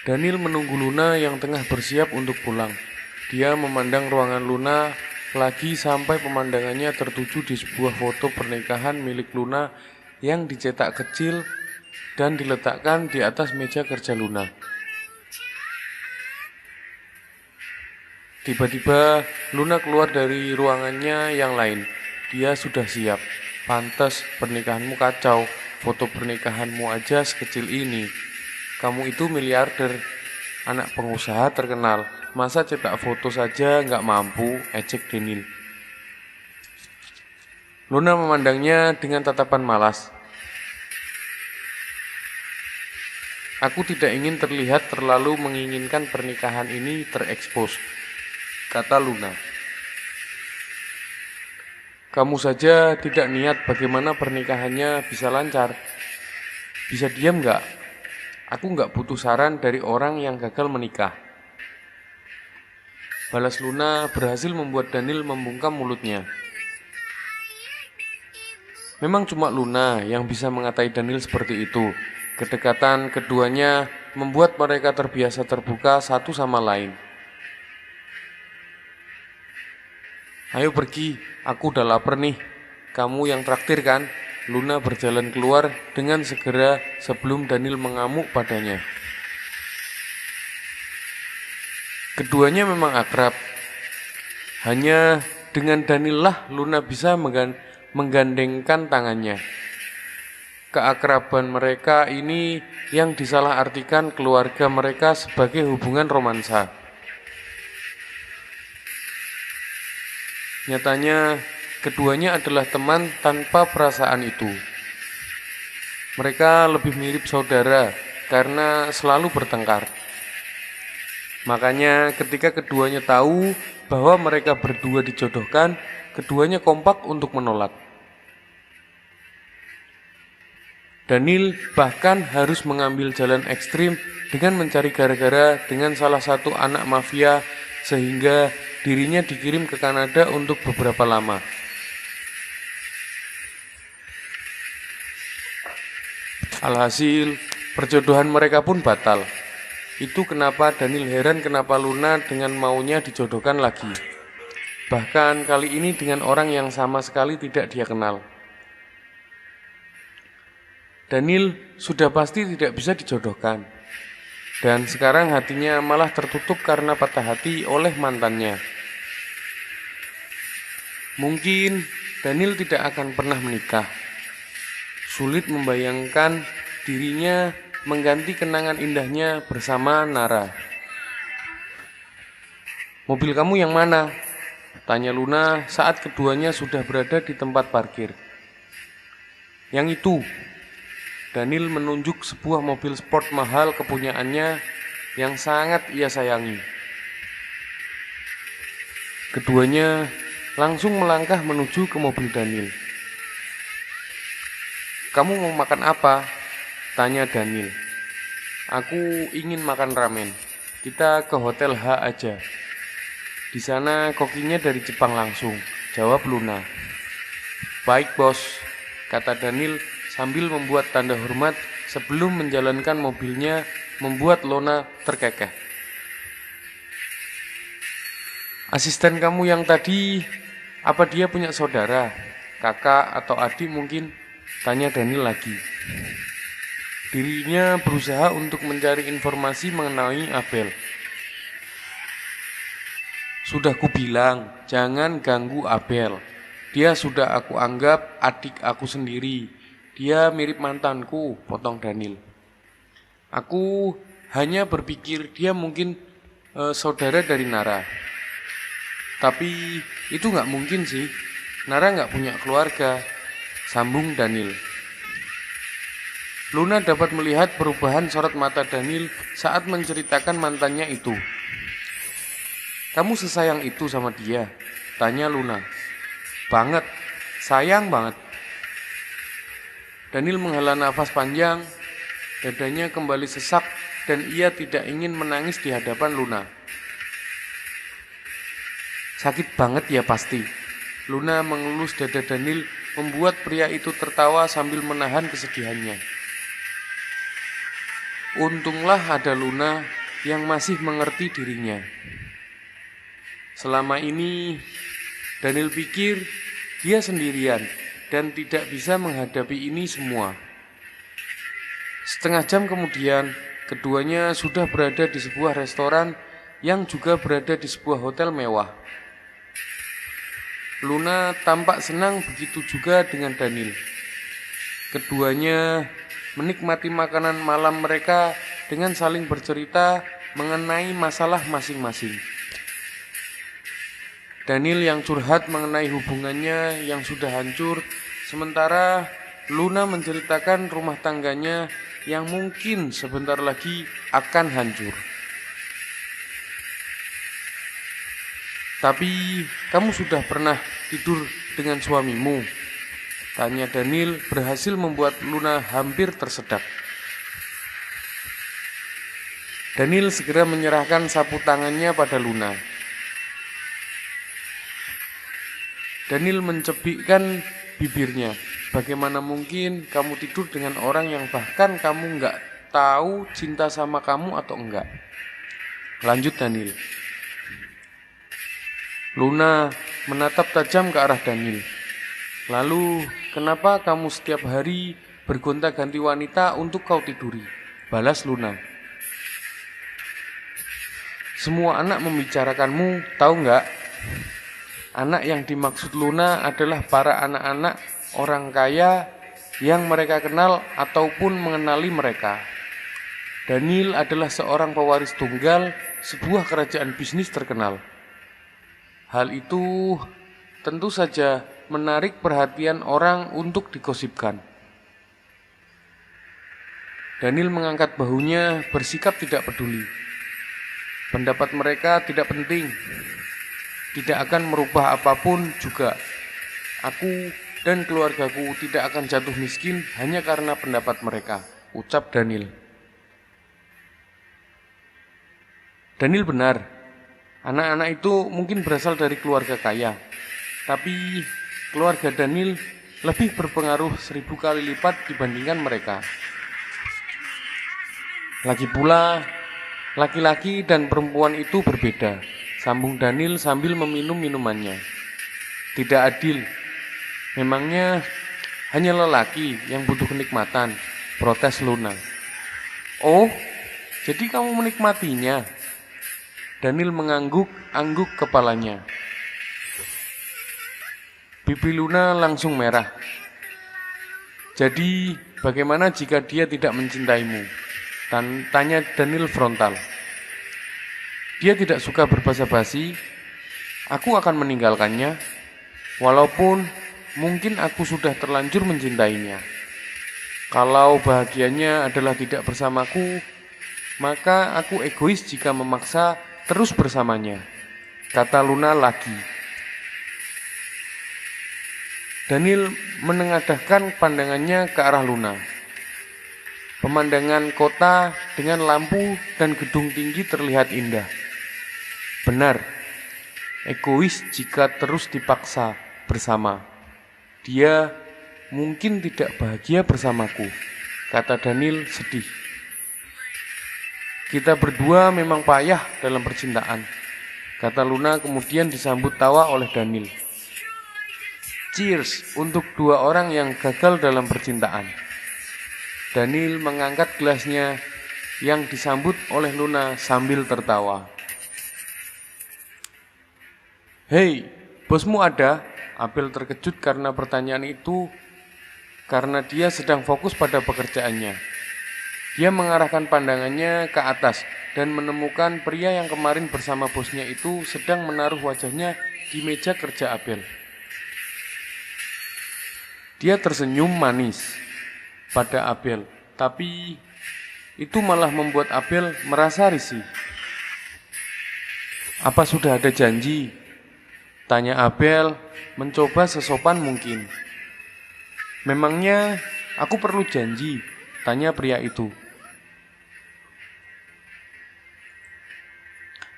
Daniel menunggu Luna yang tengah bersiap untuk pulang. Dia memandang ruangan Luna lagi sampai pemandangannya tertuju di sebuah foto pernikahan milik Luna yang dicetak kecil dan diletakkan di atas meja kerja Luna. Tiba-tiba Luna keluar dari ruangannya yang lain. Dia sudah siap. Pantas pernikahanmu kacau. Foto pernikahanmu aja sekecil ini. Kamu itu miliarder, anak pengusaha terkenal. Masa cetak foto saja nggak mampu, ejek Daniel. Luna memandangnya dengan tatapan malas. Aku tidak ingin terlihat terlalu menginginkan pernikahan ini terekspos, kata Luna. Kamu saja tidak niat bagaimana pernikahannya bisa lancar. Bisa diam nggak? Aku nggak butuh saran dari orang yang gagal menikah. Balas Luna berhasil membuat Daniel membungkam mulutnya. Memang cuma Luna yang bisa mengatai Daniel seperti itu. Kedekatan keduanya membuat mereka terbiasa terbuka satu sama lain. Ayo pergi, aku udah lapar nih. Kamu yang traktir kan? Luna berjalan keluar dengan segera sebelum Daniel mengamuk padanya. Keduanya memang akrab. Hanya dengan Daniel lah Luna bisa menggandengkan tangannya. Keakraban mereka ini yang disalahartikan keluarga mereka sebagai hubungan romansa. Nyatanya, keduanya adalah teman tanpa perasaan itu. Mereka lebih mirip saudara karena selalu bertengkar. Makanya ketika keduanya tahu bahwa mereka berdua dijodohkan, keduanya kompak untuk menolak. Daniel bahkan harus mengambil jalan ekstrim dengan mencari gara-gara dengan salah satu anak mafia sehingga dirinya dikirim ke Kanada untuk beberapa lama. Alhasil, perjodohan mereka pun batal. Itu kenapa Daniel heran kenapa Luna dengan maunya dijodohkan lagi. Bahkan kali ini dengan orang yang sama sekali tidak dia kenal. Daniel sudah pasti tidak bisa dijodohkan. Dan sekarang hatinya malah tertutup karena patah hati oleh mantannya. Mungkin Daniel tidak akan pernah menikah. Sulit membayangkan dirinya mengganti kenangan indahnya bersama Nara. Mobil kamu yang mana? Tanya Luna saat keduanya sudah berada di tempat parkir. Yang itu. Daniel menunjuk sebuah mobil sport mahal kepunyaannya yang sangat ia sayangi. Keduanya langsung melangkah menuju ke mobil Daniel. Kamu mau makan apa? Tanya Daniel. Aku ingin makan ramen. Kita ke Hotel H aja. Di sana kokinya dari Jepang langsung, jawab Luna. Baik bos, kata Daniel sambil membuat tanda hormat sebelum menjalankan mobilnya membuat Luna terkekeh. Asisten kamu yang tadi, apa dia punya saudara, kakak atau adik mungkin? Tanya Daniel lagi. Dirinya berusaha untuk mencari informasi mengenai Abel. Sudah kubilang, jangan ganggu Abel. Dia sudah aku anggap adik aku sendiri. Dia mirip mantanku, potong Daniel. Aku hanya berpikir dia mungkin saudara dari Nara. Tapi itu gak mungkin sih. Nara gak punya keluarga, sambung Daniel. Luna dapat melihat perubahan sorot mata Daniel saat menceritakan mantannya itu. Kamu sesayang itu sama dia? Tanya Luna. Banget, sayang banget. Daniel menghela nafas panjang, dadanya kembali sesak dan ia tidak ingin menangis di hadapan Luna. Sakit banget ya pasti. Luna mengelus dada Daniel membuat pria itu tertawa sambil menahan kesedihannya. Untunglah ada Luna yang masih mengerti dirinya. Selama ini Daniel pikir dia sendirian dan tidak bisa menghadapi ini semua. Setengah jam kemudian, keduanya sudah berada di sebuah restoran yang juga berada di sebuah hotel mewah. Luna tampak senang, begitu juga dengan Daniel. Keduanya menikmati makanan malam mereka dengan saling bercerita mengenai masalah masing-masing. Daniel yang curhat mengenai hubungannya yang sudah hancur, sementara Luna menceritakan rumah tangganya yang mungkin sebentar lagi akan hancur. "Tapi kamu sudah pernah tidur dengan suamimu?" tanya Daniel, berhasil membuat Luna hampir tersedak. Daniel segera menyerahkan sapu tangannya pada Luna. Daniel mencebikkan bibirnya. "Bagaimana mungkin kamu tidur dengan orang yang bahkan kamu nggak tahu cinta sama kamu atau enggak?" lanjut Daniel. Luna menatap tajam ke arah Daniel. "Lalu, kenapa kamu setiap hari bergonta-ganti wanita untuk kau tiduri?" balas Luna. "Semua anak membicarakanmu, tahu nggak? Anak yang dimaksud Luna adalah para anak-anak orang kaya yang mereka kenal ataupun mengenali mereka. Daniel adalah seorang pewaris tunggal sebuah kerajaan bisnis terkenal. Hal itu tentu saja menarik perhatian orang untuk digosipkan." Daniel mengangkat bahunya, bersikap tidak peduli. "Pendapat mereka tidak penting. Tidak akan merubah apapun juga. Aku dan keluargaku tidak akan jatuh miskin hanya karena pendapat mereka," ucap Daniel. Daniel benar. Anak-anak itu mungkin berasal dari keluarga kaya, tapi keluarga Daniel lebih berpengaruh 1000 kali lipat dibandingkan mereka. Lagi pula, laki-laki dan perempuan itu berbeda, sambung Daniel sambil meminum minumannya. "Tidak adil. Memangnya hanya lelaki yang butuh kenikmatan," protes Luna. "Oh, jadi kamu menikmatinya?" Daniel mengangguk-angguk kepalanya. Pipi Luna langsung merah. "Jadi, bagaimana jika dia tidak mencintaimu?" tanya Daniel frontal. "Dia tidak suka berbasa-basi. Aku akan meninggalkannya, walaupun mungkin aku sudah terlanjur mencintainya. Kalau bahagianya adalah tidak bersamaku, maka aku egois jika memaksa terus bersamanya," kata Luna lagi. Daniel menengadahkan pandangannya ke arah Luna. Pemandangan kota dengan lampu dan gedung tinggi terlihat indah. "Benar, egois jika terus dipaksa bersama. Dia mungkin tidak bahagia bersamaku," kata Daniel sedih. "Kita berdua memang payah dalam percintaan," kata Luna kemudian disambut tawa oleh Daniel. "Cheers untuk dua orang yang gagal dalam percintaan." Daniel mengangkat gelasnya yang disambut oleh Luna sambil tertawa. "Hei, bosmu ada?" Abel terkejut karena pertanyaan itu karena dia sedang fokus pada pekerjaannya. Dia mengarahkan pandangannya ke atas dan menemukan pria yang kemarin bersama bosnya itu sedang menaruh wajahnya di meja kerja Abel. Dia tersenyum manis pada Abel, tapi itu malah membuat Abel merasa risih. "Apa sudah ada janji?" tanya Abel, mencoba sesopan mungkin. "Memangnya aku perlu janji?" tanya pria itu.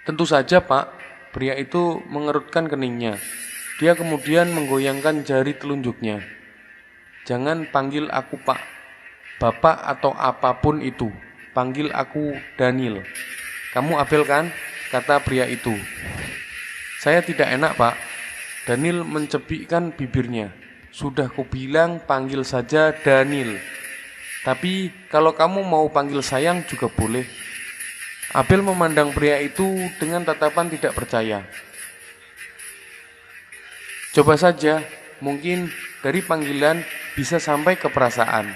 "Tentu saja, Pak." Pria itu mengerutkan keningnya. Dia kemudian menggoyangkan jari telunjuknya. "Jangan panggil aku Pak, Bapak atau apapun itu. panggil aku Daniel. Kamu Abel kan? Kata pria itu. Saya tidak enak, Pak. Daniel mencepikkan bibirnya. Sudah kubilang panggil saja Daniel. Tapi kalau kamu mau panggil sayang juga boleh. Abel memandang pria itu dengan tatapan tidak percaya. Coba saja, mungkin dari panggilan bisa sampai ke perasaan.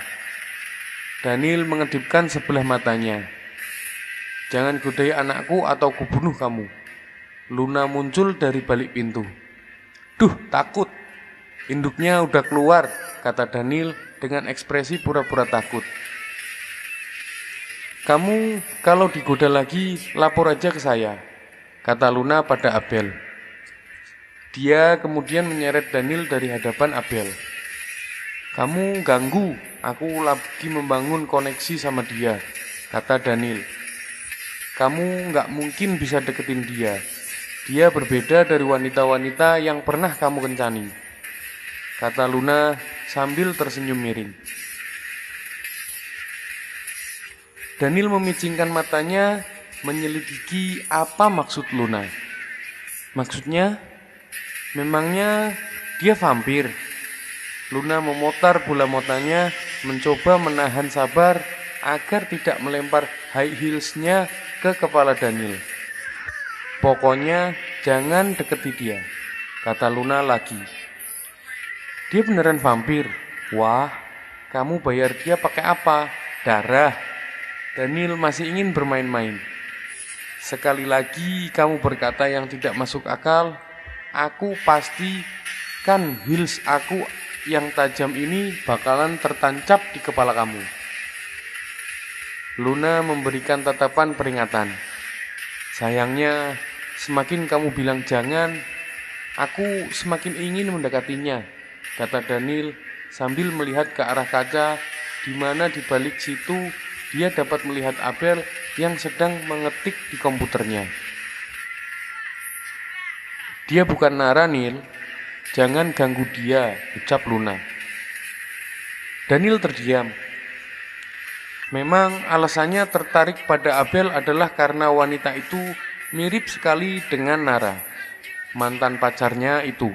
Daniel mengedipkan sebelah matanya. Jangan godai anakku atau kubunuh kamu. Luna muncul dari balik pintu. Duh, takut. Induknya udah keluar, kata Daniel dengan ekspresi pura-pura takut. Kamu kalau digoda lagi, lapor aja ke saya, kata Luna pada Abel. Dia kemudian menyeret Daniel dari hadapan Abel. Kamu ganggu, aku lagi membangun koneksi sama dia, kata Daniel. Kamu gak mungkin bisa deketin dia. Dia berbeda dari wanita-wanita yang pernah kamu kencani, kata Luna sambil tersenyum miring. Daniel memicingkan matanya, menyelidiki apa maksud Luna. Maksudnya, memangnya dia vampir? Luna memutar bola matanya, mencoba menahan sabar agar tidak melempar high heels-nya ke kepala Daniel. Pokoknya jangan deketi dia, kata Luna lagi. Dia beneran vampir? Wah, kamu bayar dia pakai apa? Darah. Daniel masih ingin bermain-main. Sekali lagi kamu berkata yang tidak masuk akal, aku pastikan heels aku yang tajam ini bakalan tertancap di kepala kamu. Luna memberikan tatapan peringatan. Sayangnya, semakin kamu bilang jangan, aku semakin ingin mendekatinya, kata Daniel sambil melihat ke arah kaca di mana di balik situ dia dapat melihat Abel yang sedang mengetik di komputernya. Dia bukan Nara, Nil. Jangan ganggu dia, ucap Luna. Daniel terdiam. Memang alasannya tertarik pada Abel adalah karena wanita itu mirip sekali dengan Nara, mantan pacarnya itu.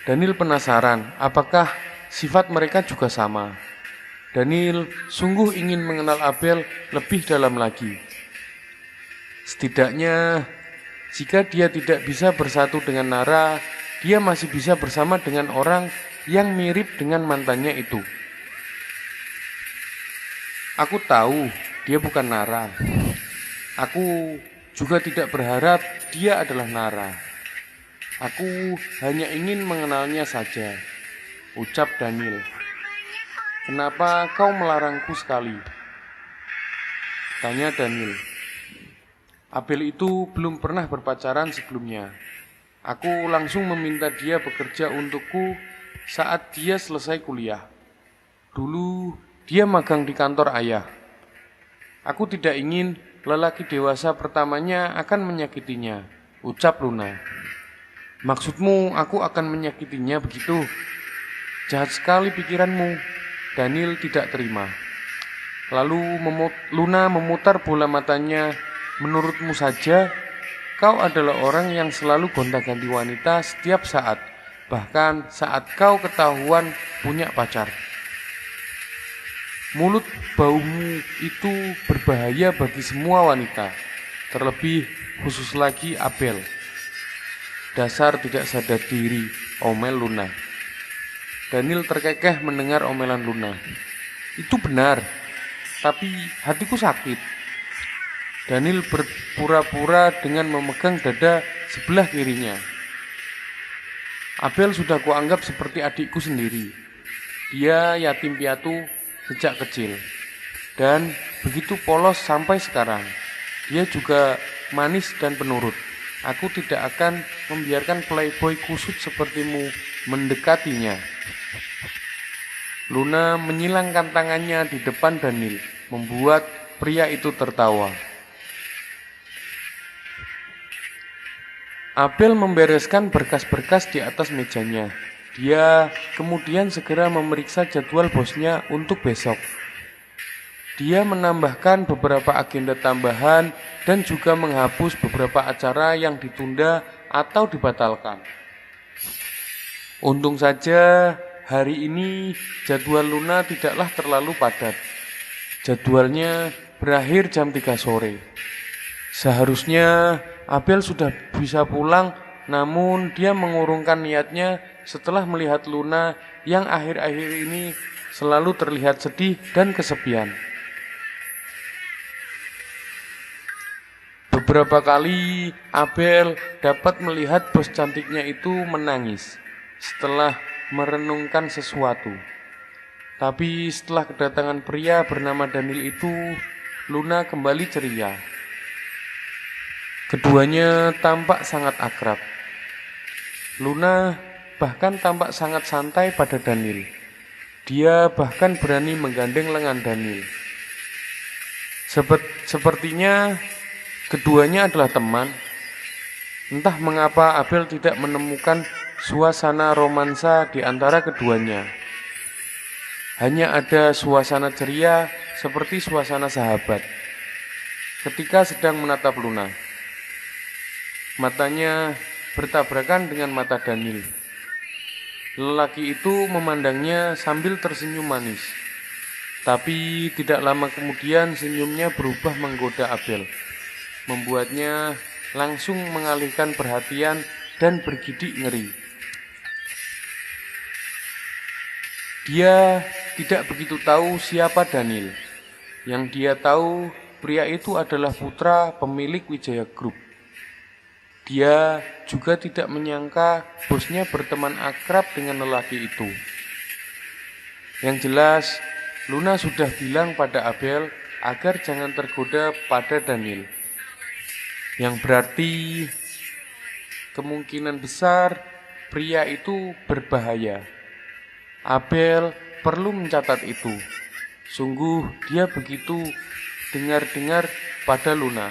Daniel penasaran, apakah sifat mereka juga sama? Daniel sungguh ingin mengenal Abel lebih dalam lagi. Setidaknya, jika dia tidak bisa bersatu dengan Nara, dia masih bisa bersama dengan orang yang mirip dengan mantannya itu. Aku tahu dia bukan Nara. Aku juga tidak berharap dia adalah Nara. Aku hanya ingin mengenalnya saja, ucap Daniel. Kenapa kau melarangku sekali? Tanya Daniel. Abel itu belum pernah berpacaran sebelumnya. Aku langsung meminta dia bekerja untukku saat dia selesai kuliah. Dulu dia magang di kantor ayah. Aku tidak ingin lelaki dewasa pertamanya akan menyakitinya, ucap Luna. Maksudmu aku akan menyakitinya begitu? Jahat sekali pikiranmu. Daniel tidak terima. Lalu Luna memutar bola matanya. Menurutmu saja, kau adalah orang yang selalu gonta-ganti wanita setiap saat, bahkan saat kau ketahuan punya pacar. Mulut baumu itu berbahaya bagi semua wanita, terlebih khusus lagi Abel. Dasar tidak sadar diri, omel Luna. Daniel terkekeh mendengar omelan Luna. Itu benar, tapi hatiku sakit. Daniel berpura-pura dengan memegang dada sebelah kirinya. Abel sudah kuanggap seperti adikku sendiri. Dia yatim piatu sejak kecil dan begitu polos sampai sekarang. Dia juga manis dan penurut. Aku tidak akan membiarkan playboy kusut sepertimu mendekatinya. Luna menyilangkan tangannya di depan Daniel, membuat pria itu tertawa. Abel membereskan berkas-berkas di atas mejanya. Dia kemudian segera memeriksa jadwal bosnya untuk besok. Dia menambahkan beberapa agenda tambahan dan juga menghapus beberapa acara yang ditunda atau dibatalkan. Untung saja hari ini jadwal Luna tidaklah terlalu padat. Jadwalnya berakhir jam 3 sore. Seharusnya Abel sudah bisa pulang, namun dia mengurungkan niatnya setelah melihat Luna yang akhir-akhir ini selalu terlihat sedih dan kesepian. Beberapa kali Abel dapat melihat bos cantiknya itu menangis setelah merenungkan sesuatu. Tapi setelah kedatangan pria bernama Daniel itu, Luna kembali ceria. Keduanya tampak sangat akrab. Luna bahkan tampak sangat santai pada Daniel. Dia bahkan berani menggandeng lengan Daniel. Sepertinya keduanya adalah teman. Entah mengapa Abel tidak menemukan suasana romansa di antara keduanya. Hanya ada suasana ceria seperti suasana sahabat. Ketika sedang menatap Luna, matanya bertabrakan dengan mata Daniel. Lelaki itu memandangnya sambil tersenyum manis. Tapi tidak lama kemudian senyumnya berubah menggoda Abel, membuatnya langsung mengalihkan perhatian dan bergidik ngeri. Dia tidak begitu tahu siapa Daniel. Yang dia tahu, pria itu adalah putra pemilik Wijaya Group. Dia juga tidak menyangka bosnya berteman akrab dengan lelaki itu. Yang jelas, Luna sudah bilang pada Abel agar jangan tergoda pada Daniel. Yang berarti kemungkinan besar pria itu berbahaya. Abel perlu mencatat itu. Sungguh dia begitu dengar-dengar pada Luna.